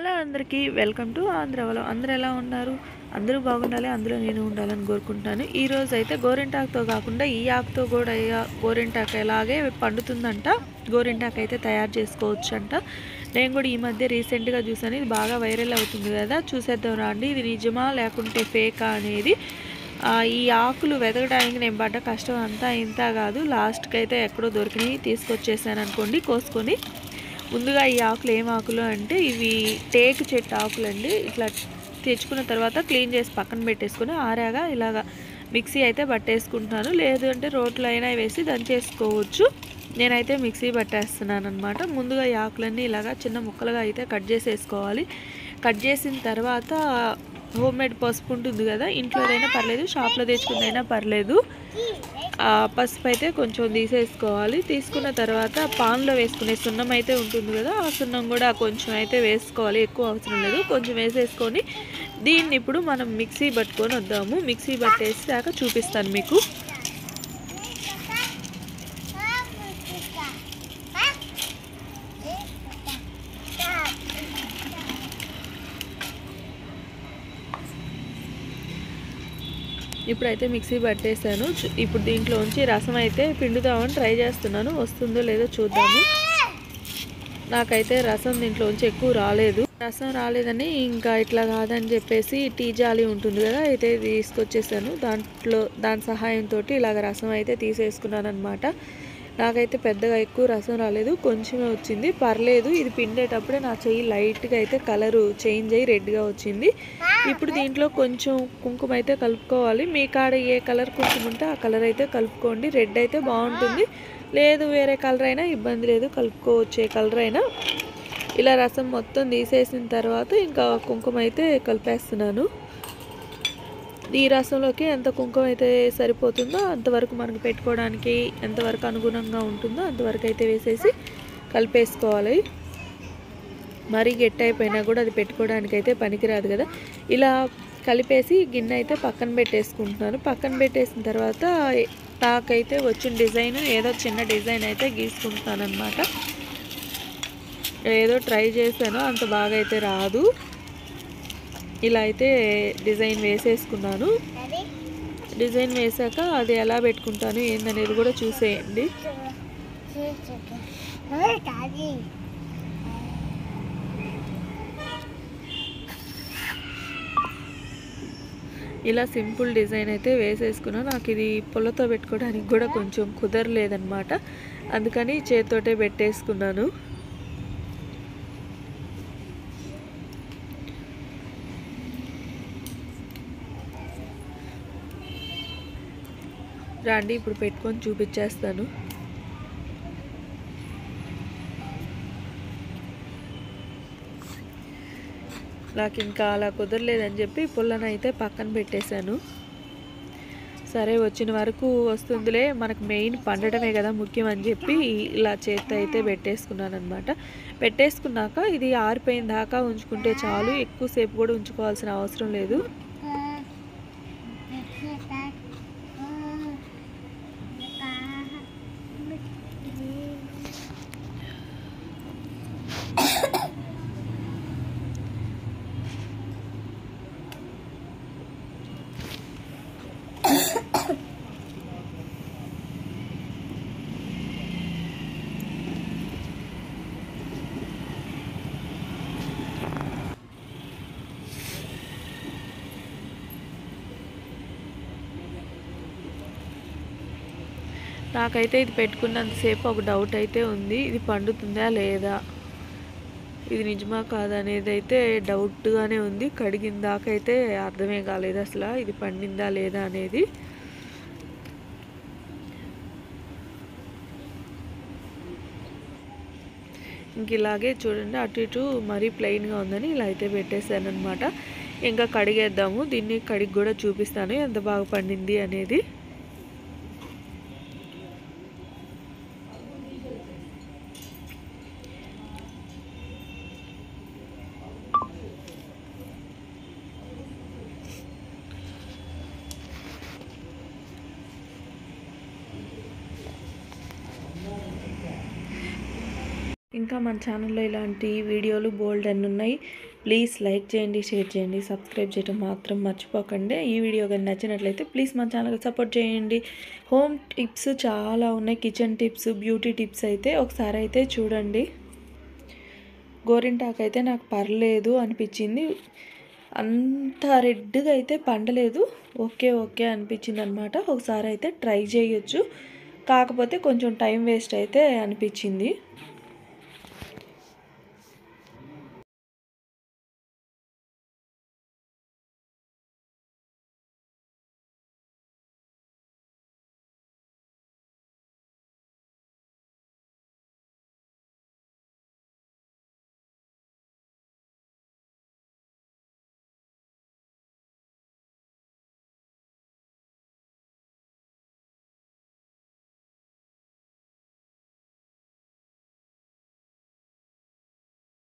Hello అందరికీ welcome to ఆంధ్రవలో. అందరూ ఎలా ఉన్నారు? అందరూ బాగుండాలి, అందులో నేను ఉండాలని కోరుకుంటాను. ఈరోజు అయితే గోరింటాకుతో కాకుండా ఈ ఆకుతో కూడా గోరింటాకు ఎలాగే పండుతుందంట. గోరింటాకు అయితే తయారు చేసుకోవచ్చు అంట. నేను కూడా ఈ మధ్య రీసెంట్గా చూసాను, ఇది బాగా వైరల్ అవుతుంది కదా, చూసేద్దాం రండి. ఇది నిజమా లేకుంటే ఫేకా అనేది. ఈ ఆకులు వెతకడానికి నేను పడ్డ కష్టం అంతా ఇంత కాదు. లాస్ట్కి అయితే ఎక్కడో దొరికినాయి, తీసుకొచ్చేసాను అనుకోండి కోసుకొని. ముందుగా ఈ ఆకులు ఏం ఆకులు అంటే ఇవి టేకు చెట్టు ఆకులు అండి. ఇట్లా తెచ్చుకున్న తర్వాత క్లీన్ చేసి పక్కన పెట్టేసుకొని ఆరాగా ఇలాగ మిక్సీ అయితే పట్టేసుకుంటున్నాను. లేదు అంటే రోట్లో అయినా వేసి దంచేసుకోవచ్చు. నేనైతే మిక్సీ పట్టేస్తున్నాను అనమాట. ముందుగా ఈ ఆకులన్నీ ఇలాగ చిన్న ముక్కలుగా అయితే కట్ చేసేసుకోవాలి. కట్ చేసిన తర్వాత హోమ్ మేడ్ పసుపు ఉంటుంది కదా, ఇంట్లోదైనా పర్లేదు, షాప్లో తెచ్చుకుందైనా పర్లేదు. పసుపు అయితే కొంచెం తీసేసుకోవాలి. తీసుకున్న తర్వాత పాన్లో వేసుకునే సున్నం అయితే ఉంటుంది కదా, ఆ సున్నం కూడా కొంచెం అయితే వేసుకోవాలి. ఎక్కువ అవసరం లేదు, కొంచెం వేసేసుకొని దీన్ని ఇప్పుడు మనం మిక్సీ పట్టుకొని వద్దాము. మిక్సీ పట్టేసాక చూపిస్తాను మీకు. ఇప్పుడైతే మిక్సీ పట్టేసాను. ఇప్పుడు దీంట్లోంచి రసం అయితే పిండుదామని ట్రై చేస్తున్నాను. వస్తుందో లేదో చూద్దాము. నాకైతే రసం దీంట్లోంచి ఎక్కువ రాలేదు. రసం రాలేదని ఇంకా ఇట్లా కాదని చెప్పేసి టీ జాలి ఉంటుంది కదా, అయితే తీసుకొచ్చేసాను. దాని సహాయంతో ఇలాగ రసం అయితే తీసేసుకున్నాను అనమాట. నాకైతే పెద్దగా ఎక్కువ రసం రాలేదు, కొంచెమే వచ్చింది, పర్లేదు. ఇది పిండేటప్పుడే నా చెయ్యి లైట్గా అయితే కలరు చేంజ్ అయ్యి రెడ్గా వచ్చింది. ఇప్పుడు దీంట్లో కొంచెం కుంకుమ అయితే కలుపుకోవాలి. మీ కాడ ఏ కలర్ కుంకుమ ఉంటే ఆ కలర్ అయితే కలుపుకోండి. రెడ్ అయితే బాగుంటుంది, లేదు వేరే కలర్ అయినా ఇబ్బంది లేదు, కలుపుకోవచ్చు ఏ కలర్ అయినా. ఇలా రసం మొత్తం తీసేసిన తర్వాత ఇంకా కుంకుమ అయితే కలిపేస్తున్నాను. ఈ రసంలోకి ఎంత కుంకుమ అయితే సరిపోతుందో అంతవరకు మనకు పెట్టుకోవడానికి ఎంతవరకు అనుగుణంగా ఉంటుందో అంతవరకు అయితే వేసేసి కలిపేసుకోవాలి. మరీ గట్టి అయిపోయినా కూడా అది పెట్టుకోవడానికి అయితే పనికిరాదు కదా. ఇలా కలిపేసి గిన్నె అయితే పక్కన పెట్టేసుకుంటున్నాను. పక్కన పెట్టేసిన తర్వాత నాకైతే వచ్చిన డిజైన్ ఏదో చిన్న డిజైన్ అయితే గీసుకుంటున్నాను అనమాట. ఏదో ట్రై చేశాను, అంత బాగా అయితే రాదు. ఇలా అయితే డిజైన్ వేసేసుకున్నాను. డిజైన్ వేసాక అది ఎలా పెట్టుకుంటాను ఏందనేది కూడా చూసేయండి. ఇలా సింపుల్ డిజైన్ అయితే వేసేసుకున్నాను. నాకు ఇది పొలతో పెట్టుకోవడానికి కూడా కొంచెం కుదరలేదన్నమాట, అందుకని చేతితోటే పెట్టేసుకున్నాను. రండి ఇప్పుడు పెట్టుకొని చూపించేస్తాను. నాకు ఇంకా అలా కుదరలేదని చెప్పి పుల్లను అయితే పక్కన పెట్టేశాను. సరే వచ్చిన వరకు వస్తుందిలే, మనకు మెయిన్ పండడమే కదా ముఖ్యం అని చెప్పి ఇలా చేత్తో అయితే పెట్టేసుకున్నాను అనమాట. పెట్టేసుకున్నాక ఇది ఆరిపోయిన దాకా ఉంచుకుంటే చాలు, ఎక్కువసేపు కూడా ఉంచుకోవాల్సిన అవసరం లేదు. నాకైతే ఇది పెట్టుకున్నంతసేపు ఒక డౌట్ అయితే ఉంది, ఇది పండుతుందా లేదా, ఇది నిజమా కాదా అనేది అయితే డౌట్గానే ఉంది. కడిగిన దాకా అయితే అర్థమే కాలేదు అసలు ఇది పండిందా లేదా అనేది. ఇంక ఇలాగే చూడండి, అటు ఇటు మరీ ప్లెయిన్గా ఉందని ఇలా అయితే పెట్టేశాను అనమాట. ఇంకా కడిగేద్దాము. దీన్ని కడిగి కూడా చూపిస్తాను ఎంత బాగా పండింది అనేది. ఇంకా మన ఛానల్లో ఇలాంటి వీడియోలు బోల్డ్ అన్ని ఉన్నాయి. ప్లీజ్ లైక్ చేయండి, షేర్ చేయండి, సబ్స్క్రైబ్ చేయడం మాత్రం మర్చిపోకండి. ఈ వీడియో కానీ నచ్చినట్లయితే ప్లీజ్ మన ఛానల్కి సపోర్ట్ చేయండి. హోమ్ టిప్స్ చాలా ఉన్నాయి, కిచెన్ టిప్స్, బ్యూటీ టిప్స్ అయితే ఒకసారి అయితే చూడండి. గోరింటాకు అయితే నాకు పర్లేదు అనిపించింది, అంత రెడ్గా అయితే పండలేదు, ఓకే అనిపించింది అనమాట. ఒకసారి అయితే ట్రై చేయొచ్చు, కాకపోతే కొంచెం టైం వేస్ట్ అయితే అనిపించింది.